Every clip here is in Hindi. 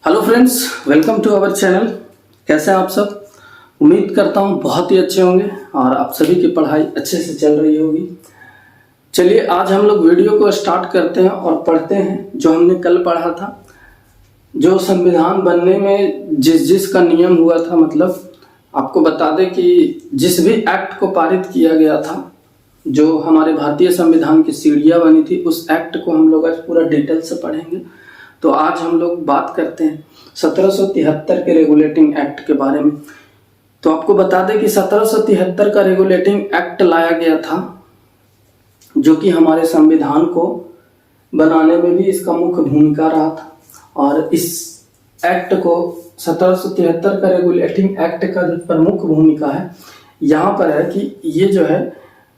Hello friends, welcome to our channel. कैसे हैं आप सब? उम्मीद करता हूं बहुत ही अच्छे होंगे और आप सभी की पढ़ाई अच्छे से चल रही होगी। चलिए आज हम लोग वीडियो को स्टार्ट करते हैं और पढ़ते हैं जो हमने कल पढ़ा था। जो संविधान बनने में जिस का नियम हुआ था, मतलब आपको बता दें कि जिस भी एक्ट को पारित किया गया था, जो हमारे भारतीय संविधान की सीढ़ियाँ बनी थी, उस एक्ट को हम लोग आज पूरा डिटेल से पढ़ेंगे। तो आज हम लोग बात करते हैं 1773 के रेगुलेटिंग एक्ट के बारे में। तो आपको बता दें कि 1773 का रेगुलेटिंग एक्ट लाया गया था, जो कि हमारे संविधान को बनाने में भी इसका मुख्य भूमिका रहा था। और इस एक्ट को 1773 का रेगुलेटिंग एक्ट का जो प्रमुख भूमिका है यहाँ पर है कि ये जो है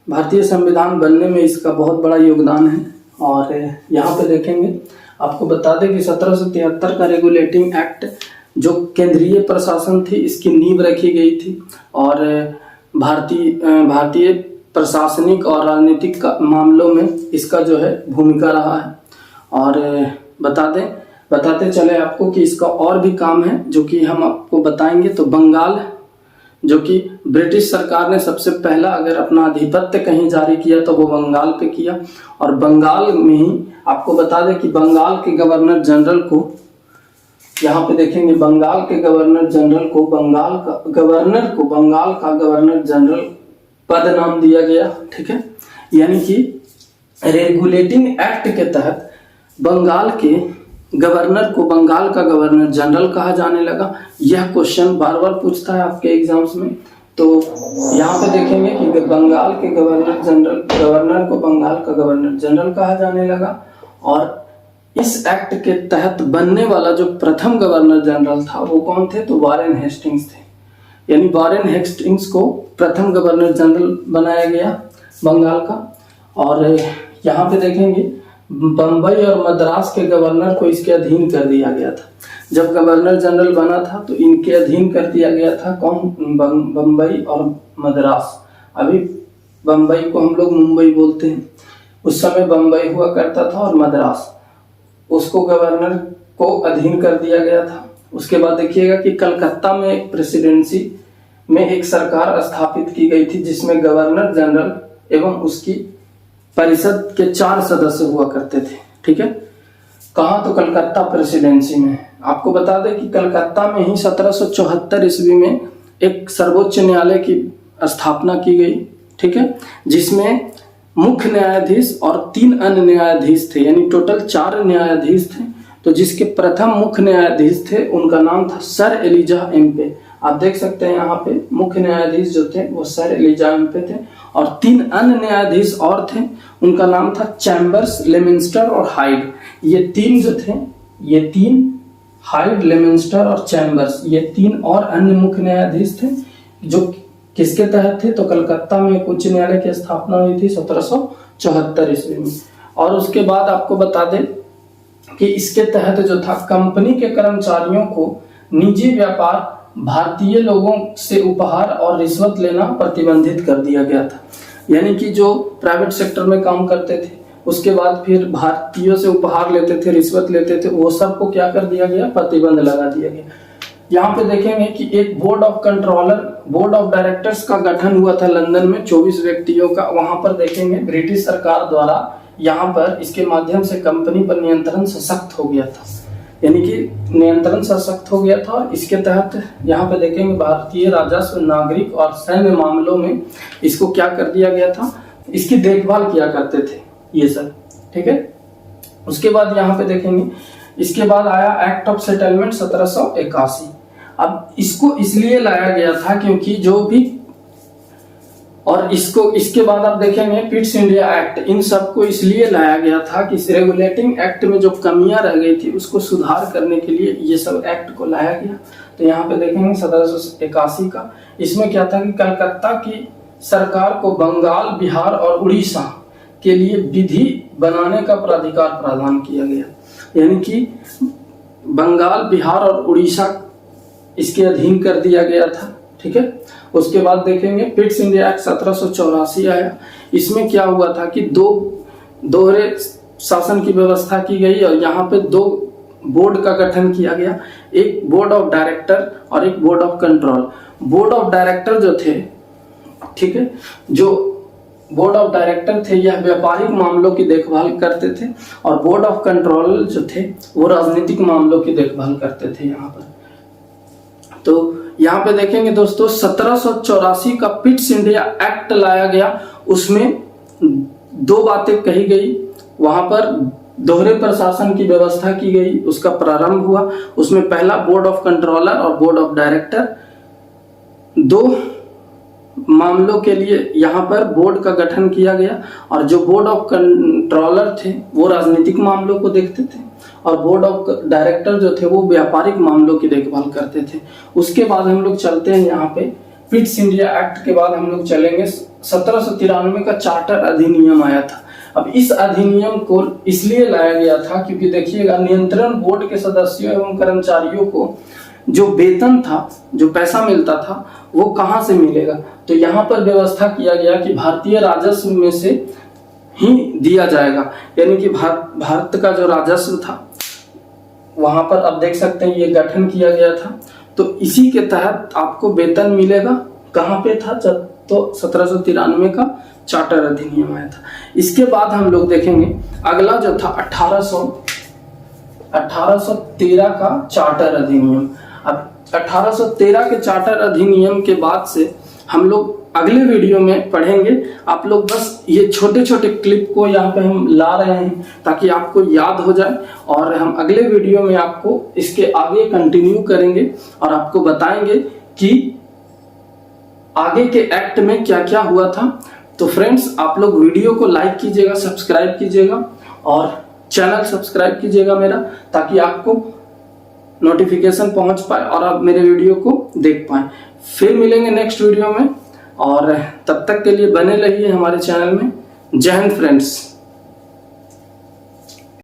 भारतीय संविधान बनने में इसका बहुत बड़ा योगदान है। और यहाँ पे देखेंगे, आपको बता दें कि 1773 का रेगुलेटिंग एक्ट जो केंद्रीय प्रशासन थी, इसकी नींव रखी गई थी और भारतीय प्रशासनिक और राजनीतिक मामलों में इसका जो है भूमिका रहा है। और बताते चले आपको कि इसका और भी काम है जो कि हम आपको बताएंगे। तो बंगाल, जो कि ब्रिटिश सरकार ने सबसे पहला अगर अपना आधिपत्य कहीं जारी किया तो वो बंगाल पे किया। और बंगाल में ही आपको बता दें कि बंगाल के गवर्नर जनरल को, यहाँ पे देखेंगे, बंगाल के गवर्नर जनरल को बंगाल का गवर्नर जनरल पद नाम दिया गया। ठीक है, यानी कि रेगुलेटिंग एक्ट के तहत बंगाल के गवर्नर को बंगाल का गवर्नर जनरल कहा जाने लगा। यह क्वेश्चन बार बार पूछता है आपके एग्जाम्स में। तो यहाँ पे देखेंगे कि बंगाल के गवर्नर को बंगाल का गवर्नर जनरल कहा जाने लगा। और इस एक्ट के तहत बनने वाला जो प्रथम गवर्नर जनरल था वो कौन थे? तो वारेन हेस्टिंग्स थे। यानी वारेन हेस्टिंग्स को प्रथम गवर्नर जनरल बनाया गया बंगाल का। और यहाँ पे देखेंगे बम्बई और मद्रास के गवर्नर को इसके अधीन कर दिया गया था। जब गवर्नर जनरल बना था तो इनके अधीन कर दिया गया था कौन? बम्बई और मद्रास। अभी बम्बई को हम लोग मुंबई बोलते हैं, उस समय बम्बई हुआ करता था और मद्रास, उसको गवर्नर को अधीन कर दिया गया था। उसके बाद देखिएगा कि कलकत्ता में एक प्रेसिडेंसी में एक सरकार स्थापित की गई थी जिसमें गवर्नर जनरल एवं उसकी परिषद के 4 सदस्य हुआ करते थे। ठीक है, कहाँ? तो कलकत्ता प्रेसिडेंसी में। आपको बता दें कि कलकत्ता में ही 1774 ईस्वी में एक सर्वोच्च न्यायालय की स्थापना की गई। ठीक है, जिसमें मुख्य न्यायाधीश और 3 अन्य न्यायाधीश थे, यानी टोटल 4 न्यायाधीश थे। तो जिसके प्रथम मुख्य न्यायाधीश थे उनका नाम था सर एलिजा एम्पे। आप देख सकते हैं यहाँ पे मुख्य न्यायाधीश जो थे वो सर एलिजा एम्पे थे। और 3 अन्य न्यायाधीश और थे, उनका नाम था चैम्बर्स, लेमिंस्टर और हाइड। ये 3 जो थे, ये 3 हाइड, लेमिंस्टर और चैम्बर्स, ये 3 और अन्य मुख्य न्यायाधीश थे जो किसके तहत थे? तो कलकत्ता में एक उच्च न्यायालय की स्थापना हुई थी 1774 ईस्वी में। और उसके बाद आपको बता दें कि इसके तहत जो था, कंपनी के कर्मचारियों को निजी व्यापार, भारतीय लोगों से उपहार और रिश्वत लेना प्रतिबंधित कर दिया गया था। यानी कि जो प्राइवेट सेक्टर में काम करते थे, उसके बाद फिर भारतीयों से उपहार लेते थे, रिश्वत लेते थे, वो सब को क्या कर दिया गया? प्रतिबंध लगा दिया गया। यहाँ पे देखेंगे कि एक बोर्ड ऑफ डायरेक्टर्स का गठन हुआ था लंदन में 24 व्यक्तियों का। वहां पर देखेंगे ब्रिटिश सरकार द्वारा यहाँ पर इसके माध्यम से कंपनी पर नियंत्रण सशक्त हो गया था, यानी कि नियंत्रण सशक्त हो गया था। और इसके तहत यहाँ पे देखेंगे भारतीय राजस्व, नागरिक और सैन्य मामलों में इसको क्या कर दिया गया था? इसकी देखभाल किया करते थे ये सब। ठीक है, उसके बाद यहाँ पे देखेंगे, इसके बाद आया एक्ट ऑफ सेटलमेंट 1781। अब इसको इसलिए लाया गया था क्योंकि जो भी, और इसके बाद आप देखेंगे पिट्स इंडिया एक्ट, इन सबको इसलिए लाया गया था कि रेगुलेटिंग एक्ट में जो कमियां रह गई थी उसको सुधार करने के लिए ये सब एक्ट को लाया गया। तो यहाँ पे देखेंगे 1781 का, इसमें क्या था कि कलकत्ता की सरकार को बंगाल, बिहार और उड़ीसा के लिए विधि बनाने का प्राधिकार प्रदान किया गया। यानी कि बंगाल, बिहार और उड़ीसा इसके अधीन कर दिया गया था। ठीक है, उसके बाद देखेंगे पिट्स इंडिया एक्ट 1784 आया। इसमें क्या हुआ था कि दोहरे शासन की व्यवस्था की गई और यहाँ पे 2 बोर्ड का गठन किया गया, एक बोर्ड ऑफ डायरेक्टर और एक board of control. Board of director जो थे, ठीक है, जो बोर्ड ऑफ डायरेक्टर थे यह व्यापारिक मामलों की देखभाल करते थे और बोर्ड ऑफ कंट्रोल जो थे वो राजनीतिक मामलों की देखभाल करते थे। यहाँ पर तो यहाँ पे देखेंगे दोस्तों 1784 का पिट्स इंडिया एक्ट लाया गया, उसमें दो बातें कही गई। वहां पर दोहरे प्रशासन की व्यवस्था की गई, उसका प्रारंभ हुआ। उसमें पहला बोर्ड ऑफ कंट्रोलर और बोर्ड ऑफ डायरेक्टर, दो मामलों के लिए यहाँ पर बोर्ड का गठन किया गया और जो बोर्ड ऑफ कंट्रोलर थे वो राजनीतिक मामलों को देखते थे और बोर्ड ऑफ डायरेक्टर जो थे वो व्यापारिक मामलों की देखभाल करते थे। उसके बाद हम लोग चलते हैं यहाँ पे पिट्स इंडिया एक्ट के बाद हम लोग चलेंगे 1793 का चार्टर अधिनियम आया था। अब इस अधिनियम को इसलिए लाया गया था क्योंकि देखिएगा नियंत्रण बोर्ड के सदस्यों एवं कर्मचारियों को जो वेतन था, जो पैसा मिलता था, वो कहाँ से मिलेगा। तो यहाँ पर व्यवस्था किया गया कि भारतीय राजस्व में से ही दिया जाएगा, यानी कि भारत का जो राजस्व था वहां पर अब देख सकते हैं ये गठन किया गया था। तो इसी के तहत आपको वेतन मिलेगा। कहाँ पे था? तो 1793 का चार्टर अधिनियम आया था। इसके बाद हम लोग देखेंगे अगला जो था 1813 का चार्टर अधिनियम। अब 1813 के चार्टर अधिनियम के बाद से हम लोग अगले वीडियो में पढ़ेंगे। आप लोग बस ये छोटे छोटे क्लिप को यहाँ पे हम ला रहे हैं ताकि आपको याद हो जाए और हम अगले वीडियो में आपको इसके आगे कंटिन्यू करेंगे और आपको बताएंगे कि आगे के एक्ट में क्या क्या हुआ था। तो फ्रेंड्स, आप लोग वीडियो को लाइक कीजिएगा, सब्सक्राइब कीजिएगा और चैनल सब्सक्राइब कीजिएगा मेरा, ताकि आपको नोटिफिकेशन पहुंच पाए और आप मेरे वीडियो को देख पाए। फिर मिलेंगे नेक्स्ट वीडियो में और तब तक के लिए बने रहिए हमारे चैनल में। जय हिंद फ्रेंड्स।